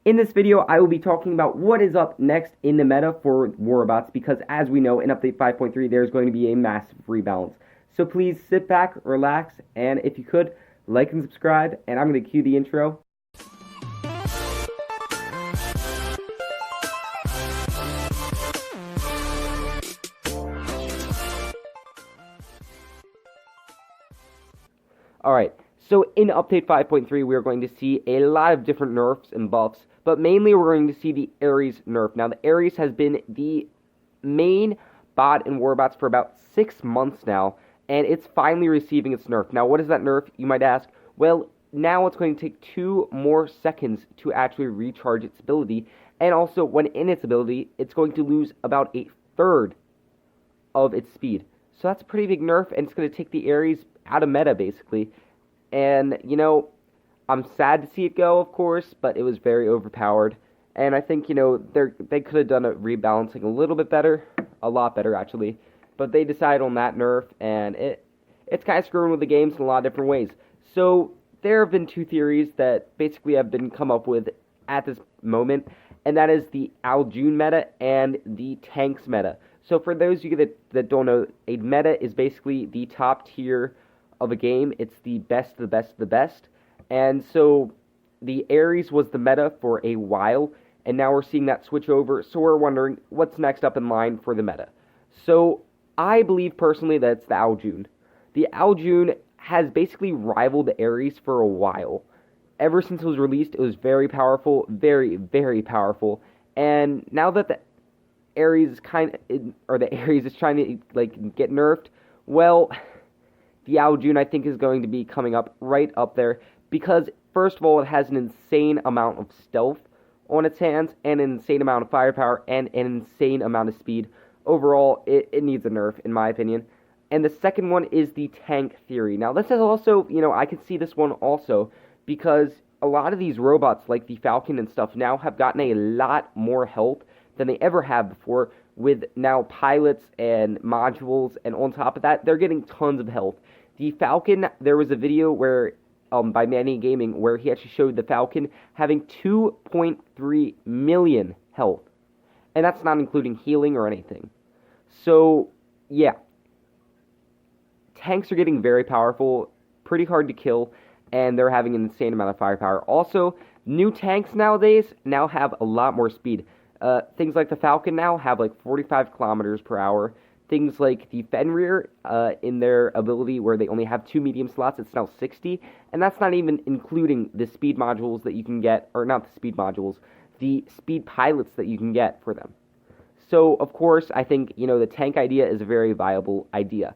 In this video, I will be talking about what is up next in the meta for war robots, because as we know, in update 5.3, there's going to be a massive rebalance. So please sit back, relax, and if you could, like and subscribe, and I'm going to cue the intro. Alright, so in update 5.3, we are going to see a lot of different nerfs and buffs, but mainly we're going to see the Ares nerf. Now, the Ares has been the main bot in Warbots for about 6 months now, and it's finally receiving its nerf. Now, what is that nerf, you might ask? Well, now it's going to take 2 more seconds to actually recharge its ability, and also, when in its ability, it's going to lose about a third of its speed. So that's a pretty big nerf, and it's going to take the Ares out of meta, basically. And, you know, I'm sad to see it go, of course, but it was very overpowered. And I think, you know, they could have done a rebalancing a little bit better, a lot better, actually. But they decided on that nerf, and it's kind of screwing with the games in a lot of different ways. So there have been 2 theories that basically have been come up with at this moment, and that is the ao.jun meta and the tanks meta. So for those of you that don't know, a meta is basically the top tier of a game. It's the best of the best of the best. And so the Ares was the meta for a while, and now we're seeing that switch over, so we're wondering what's next up in line for the meta. So I believe personally that it's the ao.jun. The ao.jun has basically rivaled the Ares for a while. Ever since it was released, it was very powerful, very, very powerful. And now that the Ares is the Ares is trying to like get nerfed, well, the ao.jun I think is going to be coming up right up there, because first of all, it has an insane amount of stealth on its hands, and an insane amount of firepower, and an insane amount of speed. Overall, it needs a nerf, in my opinion. And the second one is the tank theory. Now, this is also, you know, I can see this one also, because a lot of these robots, like the Falcon and stuff, now have gotten a lot more health than they ever have before, with now pilots and modules, and on top of that, they're getting tons of health. The Falcon, there was a video where, by Manny Gaming, where he actually showed the Falcon having 2.3 million health, and that's not including healing or anything. So, yeah. Tanks are getting very powerful, pretty hard to kill, and they're having an insane amount of firepower. Also, new tanks nowadays now have a lot more speed. Things like the Falcon now have like 45 kilometers per hour. Things like the Fenrir, in their ability where they only have 2 medium slots, it's now 60. And that's not even including the speed modules that you can get, or not the speed modules, the speed pilots that you can get for them. So, of course, I think, you know, the tank idea is a very viable idea.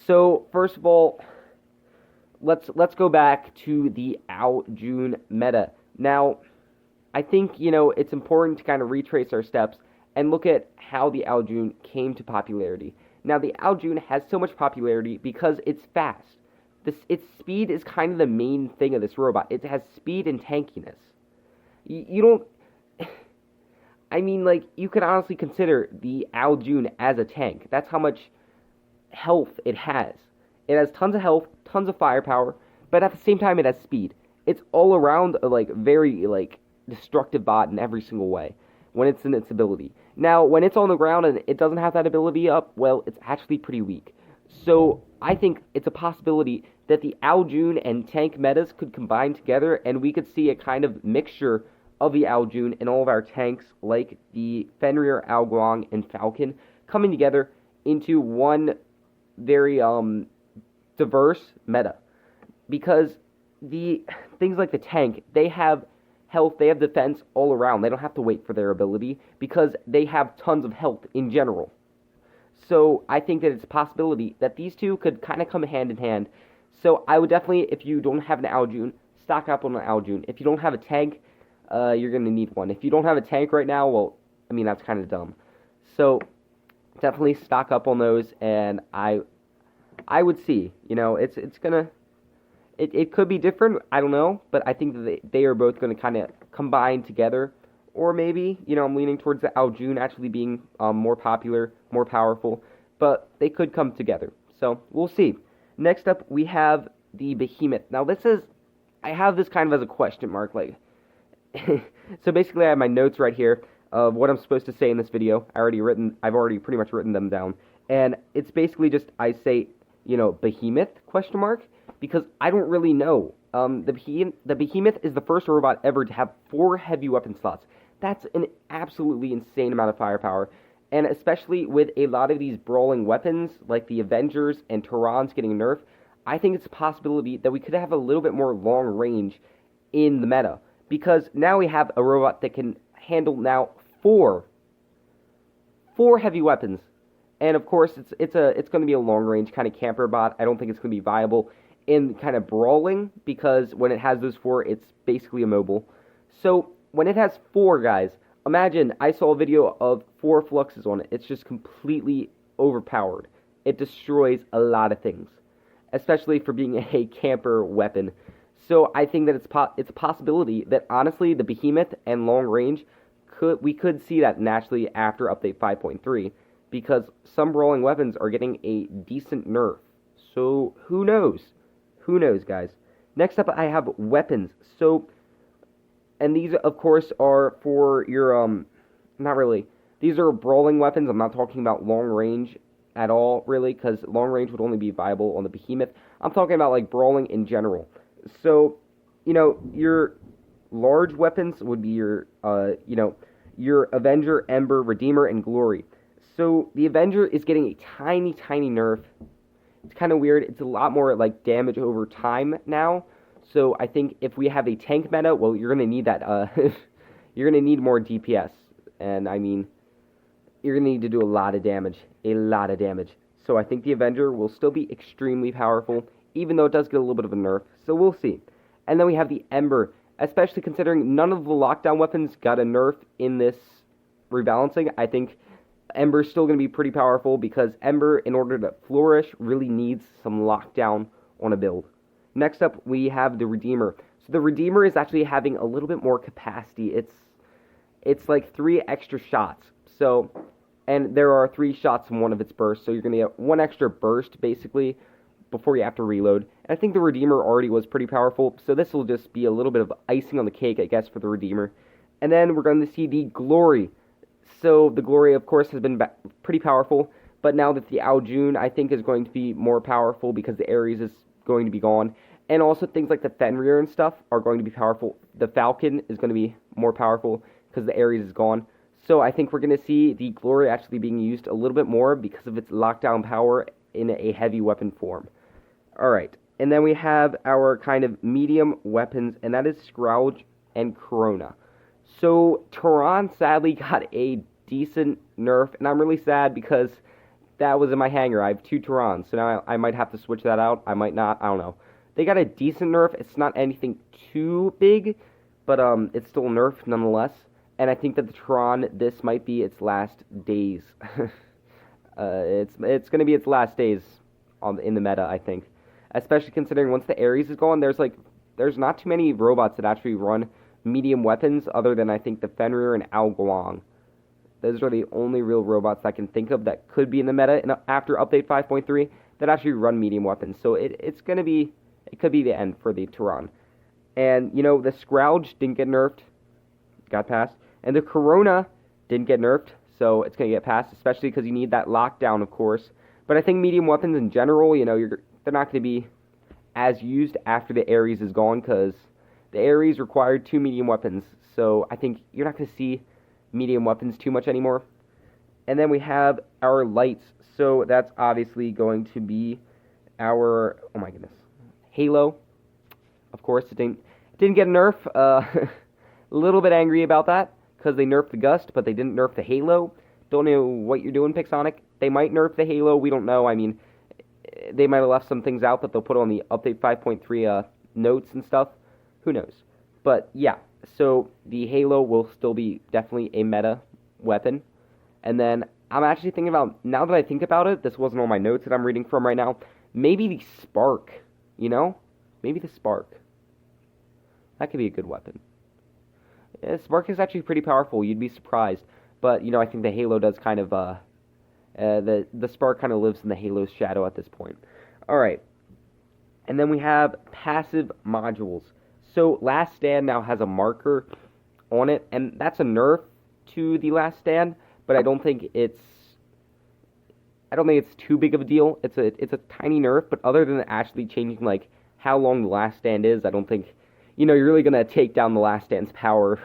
So, first of all, let's go back to the ao.jun meta. Now, I think, you know, it's important to kind of retrace our steps and look at how the ao.jun came to popularity. Now, the ao.jun has so much popularity because it's fast. Its speed is kind of the main thing of this robot. It has speed and tankiness. You don't... I mean, like, you could honestly consider the ao.jun as a tank. That's how much health it has. It has tons of health, tons of firepower, but at the same time, it has speed. It's all around a, like, very, like, destructive bot in every single way when it's in its ability. Now, when it's on the ground and it doesn't have that ability up, well, it's actually pretty weak. So, I think it's a possibility that the ao.jun and tank metas could combine together, and we could see a kind of mixture of the ao.jun and all of our tanks, like the Fenrir, Ao, and Falcon, coming together into one very diverse meta. Because the things like the tank, they have health, they have defense all around. They don't have to wait for their ability because they have tons of health in general. So I think that it's a possibility that these two could kind of come hand in hand. So I would definitely, if you don't have an ao.jun, stock up on an ao.jun. If you don't have a tank, you're going to need one. If you don't have a tank right now, well, I mean, that's kind of dumb. So definitely stock up on those, and I would see, you know, it could be different, I don't know, but I think that they are both going to kind of combine together, or maybe, you know, I'm leaning towards the ao.jun actually being more popular, more powerful, but they could come together, so we'll see. Next up, we have the Behemoth. Now, I have this kind of as a question mark, like, So basically, I have my notes right here of what I'm supposed to say in this video. I've already pretty much written them down, and it's basically just I say, behemoth question mark, because I don't really know. The behemoth is the first robot ever to have 4 heavy weapon slots. That's an absolutely insane amount of firepower, and especially with a lot of these brawling weapons like the Avengers and Terrans getting nerfed, I think it's a possibility that we could have a little bit more long range in the meta, because now we have a robot that can handle now four heavy weapons, and of course it's going to be a long range kind of camper bot. I don't think it's going to be viable in kind of brawling, because when it has those 4, it's basically immobile. So when it has 4 guys, imagine I saw a video of 4 fluxes on it. It's just completely overpowered. It destroys a lot of things, especially for being a camper weapon. So I think that it's a possibility that honestly the behemoth and long range we could see that naturally after update 5.3, because some brawling weapons are getting a decent nerf. So who knows? Who knows, guys? Next up, I have weapons. So, and these of course are for your not really. These are brawling weapons. I'm not talking about long range at all, really, because long range would only be viable on the behemoth. I'm talking about like brawling in general. So, your large weapons would be your your Avenger, Ember, Redeemer, and Glory. So the Avenger is getting a tiny, tiny nerf. It's kind of weird. It's a lot more like damage over time now. So I think if we have a tank meta, well, you're gonna need that. You're gonna need more DPS, and I mean, you're gonna need to do a lot of damage, So I think the Avenger will still be extremely powerful, even though it does get a little bit of a nerf. So we'll see. And then we have the Ember, especially considering none of the lockdown weapons got a nerf in this rebalancing. I think Ember is still going to be pretty powerful, because Ember, in order to flourish, really needs some lockdown on a build. Next up, we have the Redeemer. So the Redeemer is actually having a little bit more capacity. It's like 3 extra shots. So, and there are 3 shots in one of its bursts, so you're going to get 1 extra burst, basically, before you have to reload. And I think the Redeemer already was pretty powerful, so this will just be a little bit of icing on the cake, I guess, for the Redeemer. And then we're going to see the Glory. So the Glory, of course, has been pretty powerful, but now that the ao.jun, I think, is going to be more powerful because the Ares is going to be gone. And also things like the Fenrir and stuff are going to be powerful. The Falcon is going to be more powerful because the Ares is gone. So I think we're going to see the Glory actually being used a little bit more because of its lockdown power in a heavy weapon form. Alright, and then we have our kind of medium weapons, and that is Scourge and Corona. So Terran sadly got a decent nerf, and I'm really sad because that was in my hangar. I have 2 Terrans, so now I might have to switch that out. I might not, I don't know. They got a decent nerf. It's not anything too big, but it's still nerfed nonetheless. And I think that the Terran, this might be its last days. It's going to be its last days in the meta, I think. Especially considering once the Ares is gone, there's not too many robots that actually run medium weapons other than I think the Fenrir and ao.jun. Those are the only real robots I can think of that could be in the meta after update 5.3 that actually run medium weapons. So it could be the end for the Terran. And the Scourge didn't get nerfed, got passed, and the Corona didn't get nerfed, so it's gonna get passed, especially because you need that lockdown, of course. But I think medium weapons in general, they're not going to be as used after the Ares is gone, because the Ares required 2 medium weapons, so I think you're not going to see medium weapons too much anymore. And then we have our lights, so that's obviously going to be our, oh my goodness, Halo. Of course, it didn't get a nerf. A little bit angry about that, because they nerfed the Gust, but they didn't nerf the Halo. Don't know what you're doing, Pixonic. They might nerf the Halo, we don't know. I mean, they might have left some things out that they'll put on the update 5.3 notes and stuff. Who knows? But yeah, so the Halo will still be definitely a meta weapon. And then I'm actually thinking about, now that I think about it, this wasn't on my notes that I'm reading from right now, maybe the Spark, Maybe the Spark. That could be a good weapon. Yeah, Spark is actually pretty powerful, you'd be surprised. But, I think the Halo does kind of, the Spark kind of lives in the Halo's shadow at this point. Alright. And then we have passive modules. So Last Stand now has a marker, on it, and that's a nerf to the Last Stand, but I don't think it's too big of a deal. It's a tiny nerf, but other than actually changing like how long the Last Stand is, I don't think you're really gonna take down the Last Stand's power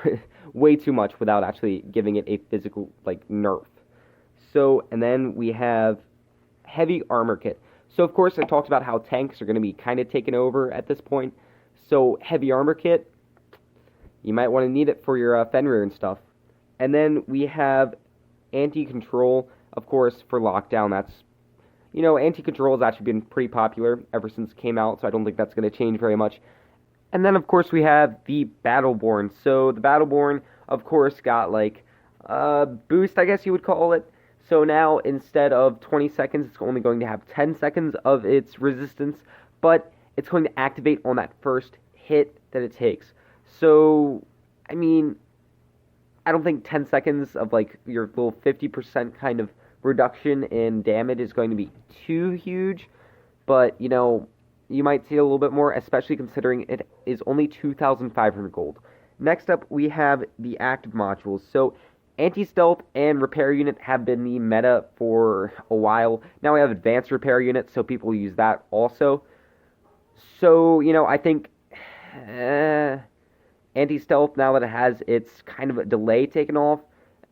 way too much without actually giving it a physical like nerf. So, and then we have heavy armor kit. So of course I talked about how tanks are going to be kind of taken over at this point. So heavy armor kit, you might want to need it for your Fenrir and stuff. And then we have anti-control, of course, for lockdown. That's, anti-control has actually been pretty popular ever since it came out, so I don't think that's going to change very much. And then, of course, we have the Battleborn. So the Battleborn, of course, got like a boost, I guess you would call it. So now, instead of 20 seconds, it's only going to have 10 seconds of its resistance, but it's going to activate on that first hit that it takes. So, I mean, I don't think 10 seconds of like your little 50% kind of reduction in damage is going to be too huge, but you might see a little bit more, especially considering it is only 2,500 gold. Next up, we have the active modules. So, anti-stealth and repair unit have been the meta for a while. Now we have advanced repair unit, so people use that also. So, I think anti-stealth, now that it has its kind of a delay taken off,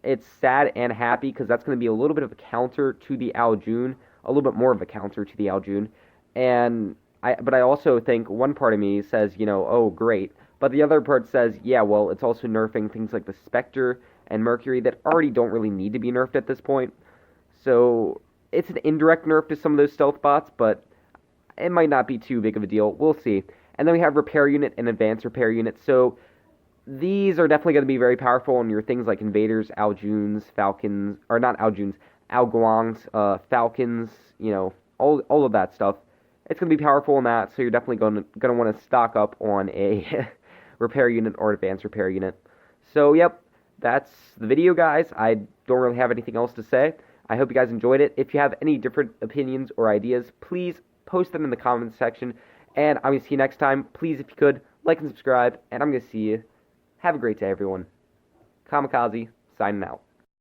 it's sad and happy because that's going to be a little bit of a counter to the ao.jun, a little bit more of a counter to the ao.jun. But I also think one part of me says, oh, great. But the other part says, yeah, well, it's also nerfing things like the Spectre and Mercury that already don't really need to be nerfed at this point. So it's an indirect nerf to some of those stealth bots, but it might not be too big of a deal. We'll see. And then we have repair unit and advanced repair unit. So these are definitely going to be very powerful on your things like invaders, ao.juns, falcons, or not ao.juns, ao.guangs, falcons, all of that stuff. It's going to be powerful in that, so you're definitely going to want to stock up on a repair unit or advanced repair unit. So, yep, that's the video, guys. I don't really have anything else to say. I hope you guys enjoyed it. If you have any different opinions or ideas, please post them in the comments section. And I'm going to see you next time. Please, if you could, like and subscribe. And I'm going to see you. Have a great day, everyone. Kamikaze, signing out.